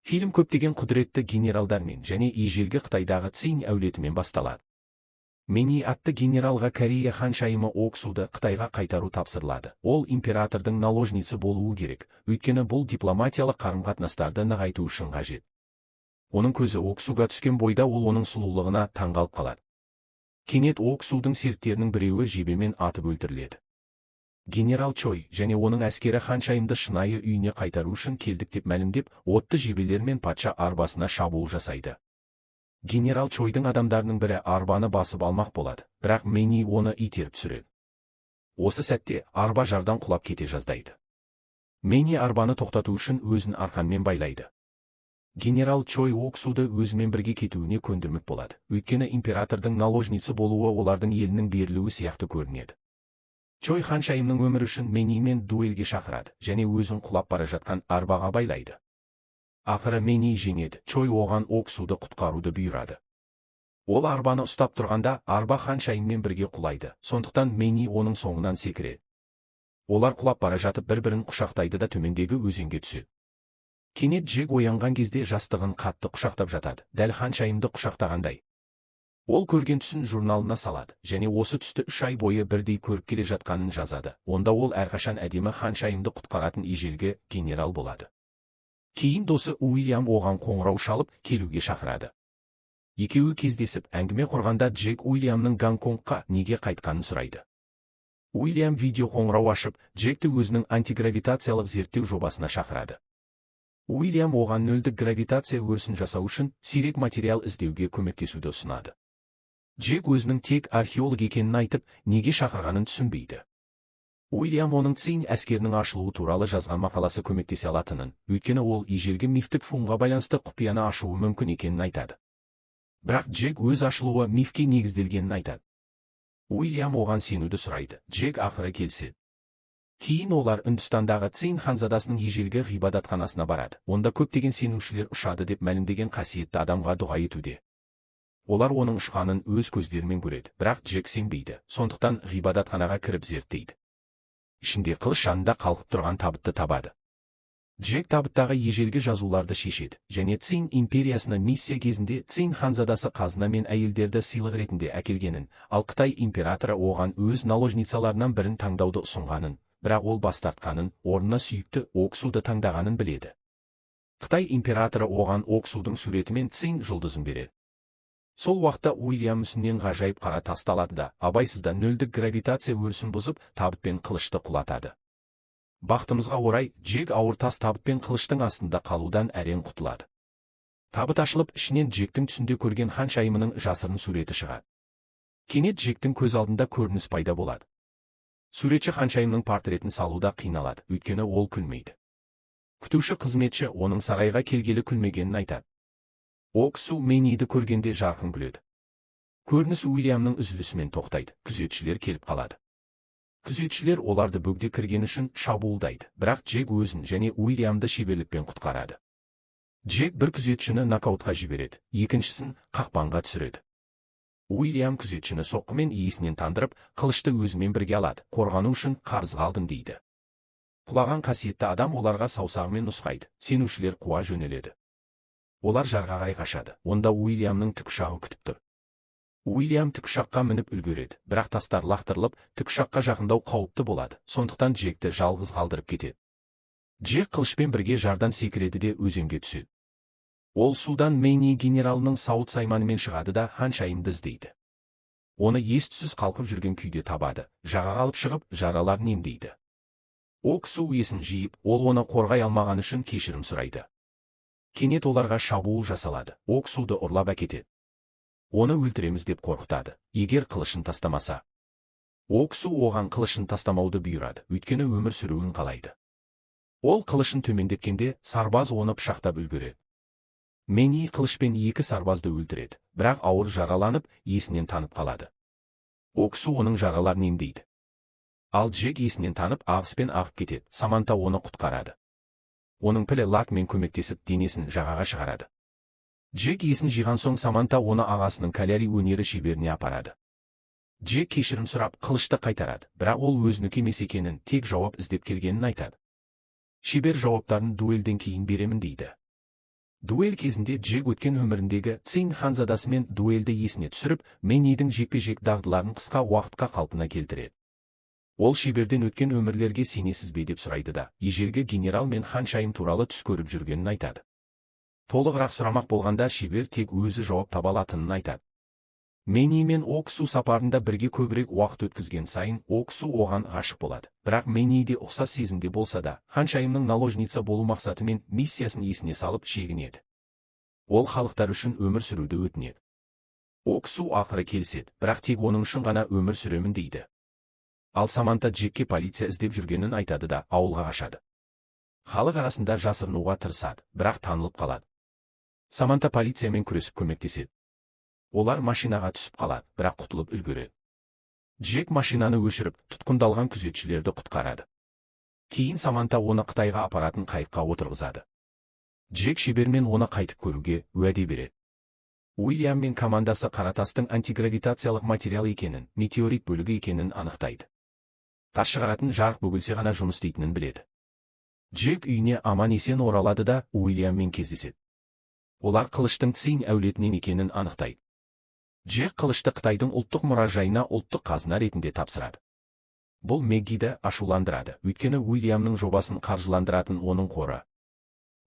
Фильм көптеген құдіретті генералдармен және ежелгі Қытайдағы Цинь әулетімен басталады. Мени атты генералға Корея ханшайымы Оксуды Қытайға қайтару тапсырылады. Ол императордың наложницы болуы керек, өйткені бұл дипломатиялық қарым-қатынастарды нығайту үшін қажет. Оның көзі Оксуға түскен бойда ол оның сұлулығына таңғалып қалады. Кенет Оксудың серіктерінің біреуі жебемен атып өлтіріледі. Генерал Чой және оның әскері ханшайымды шынайы үйіне қайтару үшін келдік деп мәлімдеп, отты жебелермен патша арбасына шабуыл жасайды. Генерал Чойдың адамдарының бірі арбаны басып алмақ болады, бірақ Мени оны итеріп түсіреді. Осы сәтте арба жардан құлап кете жаздайды. Мени арбаны тоқтату үшін өзін арқанмен байлайды. Генерал Чой Оксуды өзімен бірге кетуіне көндірмек болады, өйткені императордың наложницы болуы олардың елінің берілуі сияқты көрінеді. Чой ханшайымның өмірі үшін Менимен дуэльге шақырады және өзін құлап бара жатқан арбаға байлайды. Ақыры Мени жеңеді, Чой оған Оксуды құтқаруды бұйырады. Ол арбаны ұстап тұрғанда арба ханшайыммен бірге құлайды, сондықтан Мени оның соңынан секіреді. Олар құлап бара жатып бір-бірін құшақтайды да төмендегі өзенге түседі. Кенет Джек оянған кезде жастығын қатты құшақтап жатады, дәл ханшайымды құшақтағандай. Ол көрген түсін журналына салады, және осы түсті 3 ай бойы бірдей көріп келе жатқанын жазады. Онда ол әрқашан әдемі ханшайымды құтқаратын ежелгі генерал болады. Кейін досы Уильям оған қоңырау шалып, келуге шақырады. Екеуі кездесіп, әңгіме құрғанда Джек Уильямның Гонконгқа неге қайтқанын сұрайды. Уильям видео қоңырау ашып, Джекті өзінің антигравитациялық зерттеу жобасына шақырады. Уильям оған нөлдік гравитация өрісін жасау үшін сирек материал іздеуге көмектесуді ұсынады. Джек өзінің тек археолог екенін айтып, неге шақырғанын түсінбейді. Уильям оның Цинь әскерінің ашылуы туралы жазған мақаласы көмектесе алатынын, өйткені ол ежелгі мифтік фунға байланысты құпияны ашуы мүмкін екенін айтады. Бірақ Джек өз ашылуы мифке негізделгенін айтады. Уильям оған сенуді сұрайды, Джек ақыры келіседі. Кейін олар Үндістандағы Цинь ханзадасының ежелгі ғибадатханасына барады. Онда көптеген сенушілер ұшады деп мәлімдеген қасиетті адамға дұға етуде. Олар оның ұшқанын өз көздерімен көреді, бірақ Джек сенбейді, сондықтан ғибадатханаға кіріп зерттейді. Ішінде қылыш жанында қалқып тұрған табытты табады. Джек табыттағы ежелгі жазуларды шешеді, және Цинь империясына миссия кезінде Цинь ханзадасы қазына мен әйелдерді сыйлық ретінде әкелгенін, ал Қытай императоры оған өз наложницаларынан бірін таңдауды ұсынғанын, бірақ ол бас тартқанын, орнына сүйікті Оксуды таңдағанын біледі. Қытай императоры оған Оксудың суреті мен Цинь жұлдызын береді. Сол уақытта Уильям үстінен ғажайып қара тасты алады да, абайсызда нөлдік гравитация өрісін бұзып, табыт пен қылышты құлатады. Бақтымызға орай, Джек ауыр тас табыт пен қылыштың астында қалудан әрең құтылады. Табыт ашылып, ішінен Джектің түсінде көрген ханшайымының жасырын суреті шығады. Кенет Джектің көз алдында көрініс пайда болады. Суретші ханшайымның портретін салуда қиналады, өйткені ол күлмейді. Күтуші қызметші оның сарайға келгелі күлмегенін айтады. Оксу Мениді көргенде жарқын күледі. Көрініс Уильямның үзілісімен тоқтайды, күзетшілер келіп қалады. Күзетшілер оларды бөгде кірген үшін шабуылдайды, бірақ Джек өзін және Уильямды шеберлікпен құтқарады. Джек бір күзетшіні нокаутқа жібереді, екіншісін қақпанға түсіреді. Уильям күзетшіні соққымен иесінен тандырып, қылышты өзімен бірге алады, қорғану үшін қарызға алдым дейді. Құлаған қасиетті адам оларға саусағымен нұсқайды, сенушілер қуа жөнеледі. Олар жарға қарай қашады, онда Уильямның тікұшағы күтіп тұр. Уильям тікұшаққа мініп үлгереді, бірақ тастар лақтырылып, тікұшаққа жақындау қауіпті болады, сондықтан Джекті жалғыз қалдырып кетеді. Джек қылышпен бірге жардан секіреді де өзенге түседі. Ол судан Мени генералының сауыт сайманымен шығады да ханшайымды іздейді. Оны ес-түссіз қалқып жүрген күйде табады, жағаға алып шығып, жараларын емдейді. Оксу есін жиып, ол оны қорғай алмаған үшін кешірім сұрайды. Кенет оларға шабуыл жасалады, Оксуды ұрлап әкетеді. Оны өлтіреміз деп қорқытады, егер қылышын тастамаса. Оксу оған қылышын тастамауды бұйырады, өйткені өмір сүруін қалайды. Ол қылышын төмендеткенде, сарбаз оны пышақтап үлгереді. Мени қылышпен 2 сарбазды өлтіреді, бірақ ауыр жараланып, есінен танып қалады. Оксу оның жараларын емдейді. Ал Джек есінен танып, ағыспен ағып кетеді, Саманта оны құтқарады. Оның пілі лакмен көмектесіп денесін жағаға шығарады. Джек есін жиған соң Саманта оны ағасының каляри өнері шеберіне апарады. Джек кешірім сұрап қылышты қайтарады, бірақ ол өзінікі емес екенін, тек жауап іздеп келгенін айтады. Шебер жауаптарын дуэльден кейін беремін дейді. Дуэль кезінде Джек өткен өміріндегі Цинь ханзадасымен дуэльді есіне түсіріп, Мэнидің жекпе-жек дағдыларын қысқа уақытқа қалпына келтіреді. Ол шеберден өткен өмірлерге сенесіз бе деп сұрайды да, ежелгі генерал мен ханшайым туралы түс көріп жүргенін айтады. Толығырақ сұрамақ болғанда шебер тек өзі жауап таба алатынын айтады. Мэни мен Оксу сапарында бірге көбірек уақыт өткізген сайын Оксу оған ғашық болады. Бірақ Мэни де ұқсас сезімде болса да, ханшайымның наложница болу мақсаты мен миссиясын есіне салып шегінеді. Ол халықтар үшін өмір сүруді өтінеді. Оксу ақыры келіседі, бірақ тек оның үшін ғана өмір сүремін дейді. Ал Саманта Джекке полиция іздеп жүргенін айтады да ауылға қашады. Халық арасында жасырынуға тырысады, бірақ танылып қалады. Саманта полициямен күресіп көмектеседі. Олар машинаға түсіп қалады, бірақ құтылып үлгереді. Джек машинаны өшіріп, тұтқындалған күзетшілерді құтқарады. Кейін Саманта оны Қытайға апаратын қайыққа отырғызады. Джек шебермен оны қайтып көруге уәде береді. Уильям мен командасы қаратастың антигравитациялық материал екенін, метеорит бөлігі екенін анықтайды. Тас шығаратын жарық бөгелсе ғана жұмыс істейтінін біледі. Джек үйіне аман-есен оралады да Уильяммен кездеседі. Олар қылыштың Цинь әулетінен екенін анықтайды. Джек қылышты Қытайдың ұлттық мұражайына ұлттық қазына ретінде тапсырады. Бұл Мэггиді ашуландырады, өйткені Уильямның жобасын қаржыландыратын оның қоры.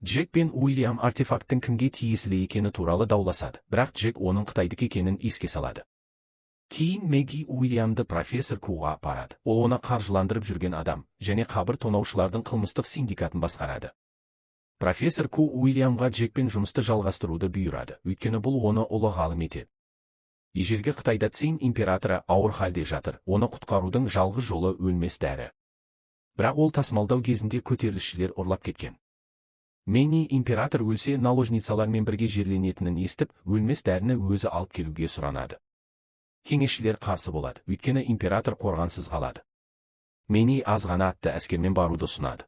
Джек пен Уильям артефакттың кімге тиесілі екені туралы дауласады, бірақ Джек оның Қытайдық екенін еске салады. Кейін Мэгги Уильямды профессор Куға апарады. Ол оны қаржыландырып жүрген адам, және қабір тонаушылардың қылмыстық синдикатын басқарады. Профессор Ку Уильямға Джекпен жұмысты жалғастыруды бұйырады, өйткені бұл оны ұлы ғалым етеді. Ежелгі Қытайда Цинь императоры ауыр халде жатыр, оны құтқарудың жалғыз жолы өлмес дәрі. Бірақ ол тасымалдау кезінде көтерілісшілер ұрлап кеткен. Мэни император өлсе наложницалармен бірге жерленетінін естіп, өлмес дәріні өзі алып келуге сұранады. Кеңесшілер қарсы болады, өйткені император қорғансыз қалады. Мэни аз ғана атты әскермен баруды ұсынады.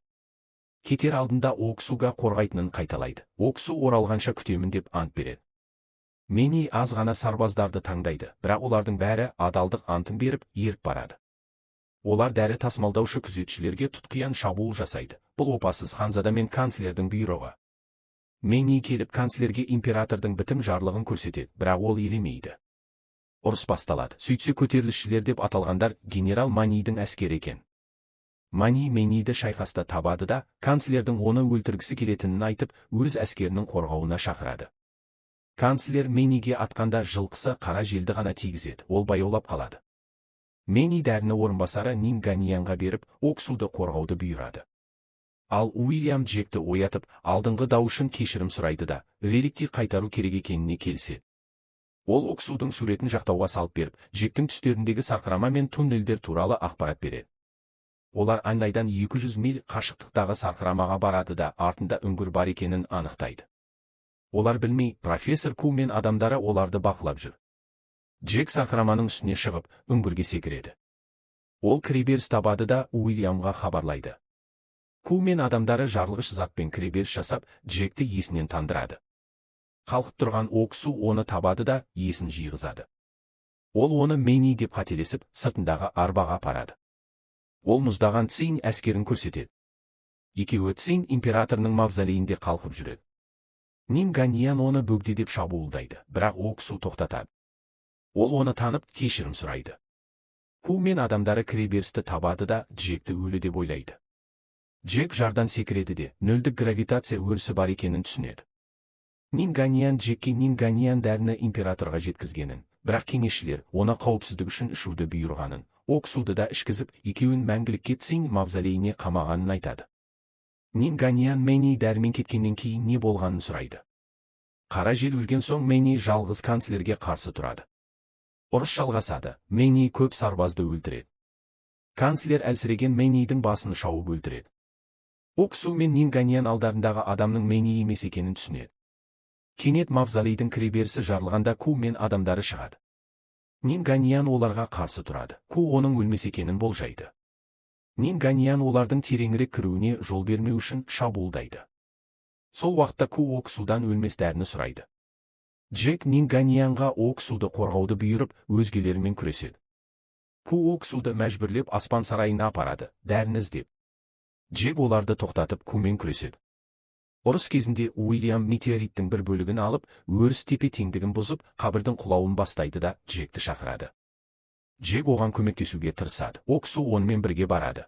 Кетер алдында Оксуға қорғайтынын қайталайды. Оксу оралғанша күтемін деп ант береді. Мэни аз ғана сарбаздарды таңдайды, бірақ олардың бәрі адалдық антын беріп, еріп барады. Олар дәрі тасымалдаушы күзетшілерге тұтқиян шабуыл жасайды. Бұл опасыз ханзада мен канцлердің бұйрығы. Мэни келіп канцлерге императордың бітім жарлығын көрсетеді, бірақ ол елемейді. Ұрыс басталады. Сөйтсе көтерілісшілер деп аталғандар генерал Манидің әскері екен. Мани Мэниді шайқаста табады да, канцлердің оны өлтіргісі келетінін айтып, өз әскерінің қорғауына шақырады. Канцлер Мэниге атқанда жылқысы қара желді ғана тигізеді, ол баяулап қалады. Мэни дәріні орынбасары Нин Ганьянға беріп, Оксуды қорғауды бұйырады. Ал Уильям Джекті оятып, алдыңғы дау үшін кешірім сұрайды да, реликті қайтару керек екеніне келіседі. Ол Оксудың суретін жақтауға салып беріп, Джектің түстеріндегі сарқырама мен туннельдер туралы ақпарат береді. Олар айнайдан 200 миль қашықтықтағы сарқырамаға барады да, артында үңгір бар екенін анықтайды. Олар білмей, профессор Ку мен адамдары оларды бақылап жүр. Джек сарқыраманың үстіне шығып, үңгірге секіреді. Ол кіреберіс табады да Уильямға хабарлайды. Ку мен адамдары жарылғыш затпен кіреберіс жасап, Джекті есінен тандырады. Қалқып тұрған Оксу оны табады да есін жиғызады. Ол оны Мэни деп қателесіп, сыртындағы арбаға апарады. Ол мұздаған Цинь әскерін көрсетеді. Екеуі Цинь императорының мавзолейінде қалқып жүреді. Нин Ганьян оны бөгдедеп шабуылдайды, бірақ Оксу тоқтатады. Ол оны танып, кешірім сұрайды. Ку мен адамдары кіреберісті табады да, Джекті өлі деп ойлайды. Джек жардан секіреді де, нөлдік гравитация өрісі бар екенін түсінеді. Нин Ганьян Джекке Нин Ганьян дәріні императорға жеткізгенін, бірақ кеңесшілер оны қауіпсіздік үшін ішуді бұйырғанын, Оксуды да ішкізіп, екеуін мәңгілікке Цинь мавзолейіне қамағанын айтады. Нин Ганьян Мэни дәрімен кеткеннен кейін не болғанын сұрайды. Қара жел өлген соң Мэни жалғыз канцлерге қарсы тұрады. Ұрыс жалғасады, Мэни көп сарбазды өлтіреді. Канцлер әлсіреген Мэнидің басын шауып өлтіреді. Оксу мен Нин Ганьян алдарындағы адамның Мэни емес екенін түсінеді. Кенет мавзолейдің кіреберісі жарылғанда Ку мен адамдары шығады. Нин Ганьян оларға қарсы тұрады. Ку оның өлмес екенін болжайды. Нин Ганьян олардың тереңірек кіруіне жол бермеу үшін шабуылдайды. Сол уақытта Ку Оксудан өлмес дәріні сұрайды. Джек Нин Ганьянға Оксуды қорғауды бұйырып, өзгелерімен күреседі. Ку Оксуды мәжбүрлеп аспан сарайына апарады, дәріні іздеп. Джек оларды тоқтатып Кумен күреседі. Ұрыс кезінде Уильям метеориттің бір бөлігін алып, өріс тепе теңдігін бұзып, қабірдің құлауын бастайды да Джекті шақырады. Джек оған көмектесуге тырысады. Оксу онымен бірге барады.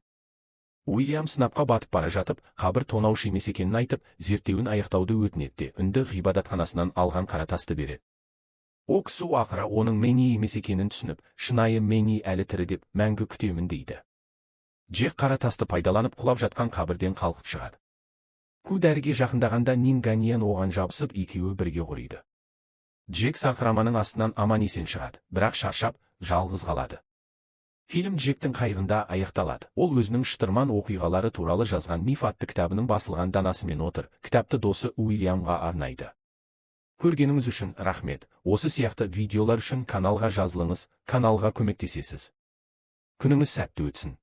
Уильям сынапқа батып бара жатып, қабір тонаушы емес екенін айтып, зерттеуін аяқтауды өтінеді, үнді ғибадатханасынан алған қара тасты береді. Оксу ақыры оның Мэнни емес екенін түсініп, шынайы Мэнни әлі тірі деп, мәңгі күтемін дейді. Джек қара тасты пайдаланып құлап жатқан қабірден қалқып шығады. Ку дәріге жақындағанда Нинганиан оған жабысып, екеуі бірге құриды. Джек сарқыраманың астынан аман-есен шығады, бірақ шаршап, жалғыз қалады. Фильм Джектің қайғында аяқталады. Ол өзінің шытырман оқиғалары туралы жазған Миф атты кітабының басылған данасымен отыр. Кітапты досы Уильямға арнайды. Көргеніңіз үшін рахмет. Осы сияқты видеолар үшін каналға жазылыңыз, каналға көмектесесіз. Күніңіз сәтті өтсін.